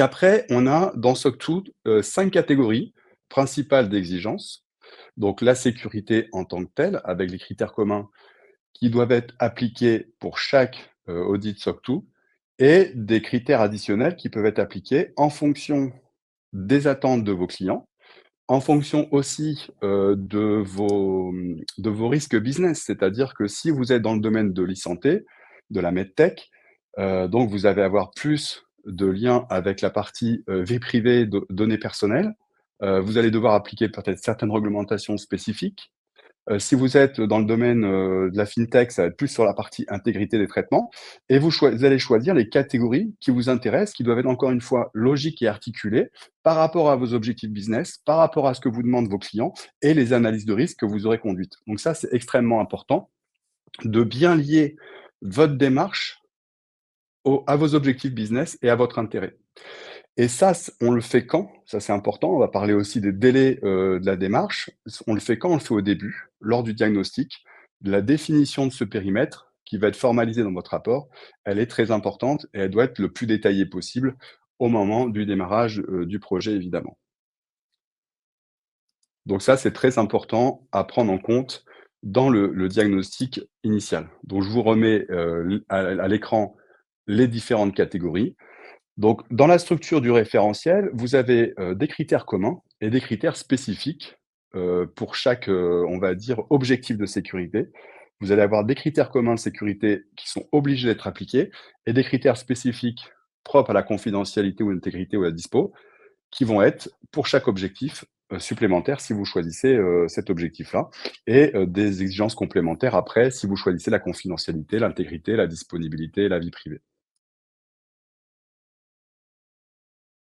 qu'après, on a dans SOC 2, 5 catégories principales d'exigences. Donc la sécurité en tant que telle, avec les critères communs qui doivent être appliqués pour chaque, audit SOC 2 et des critères additionnels qui peuvent être appliqués en fonction des attentes de vos clients, en fonction aussi, de vos risques business. C'est-à-dire que si vous êtes dans le domaine de l'e-santé, de la medtech, donc vous allez avoir plus de liens avec la partie, vie privée, données personnelles. Vous allez devoir appliquer peut-être certaines réglementations spécifiques. Si vous êtes dans le domaine, de la fintech, ça va être plus sur la partie intégrité des traitements et vous allez choisir les catégories qui vous intéressent, qui doivent être encore une fois logiques et articulées par rapport à vos objectifs business, par rapport à ce que vous demandent vos clients et les analyses de risque que vous aurez conduites. Donc ça, c'est extrêmement important de bien lier votre démarche au à vos objectifs business et à votre intérêt. Et ça, on le fait quand? Ça, c'est important. On va parler aussi des délais, de la démarche. On le fait quand? On le fait au début, lors du diagnostic. De la définition de ce périmètre qui va être formalisé dans votre rapport, elle est très importante et elle doit être le plus détaillée possible au moment du démarrage, du projet, évidemment. Donc ça, c'est très important à prendre en compte dans le diagnostic initial. Donc je vous remets, à l'écran les différentes catégories. Donc, dans la structure du référentiel, vous avez, des critères communs et des critères spécifiques, pour chaque, on va dire, objectif de sécurité. Vous allez avoir des critères communs de sécurité qui sont obligés d'être appliqués et des critères spécifiques propres à la confidentialité ou l'intégrité ou à la dispo, qui vont être pour chaque objectif, supplémentaire si vous choisissez, cet objectif-là et des exigences complémentaires après si vous choisissez la confidentialité, l'intégrité, la disponibilité et la vie privée.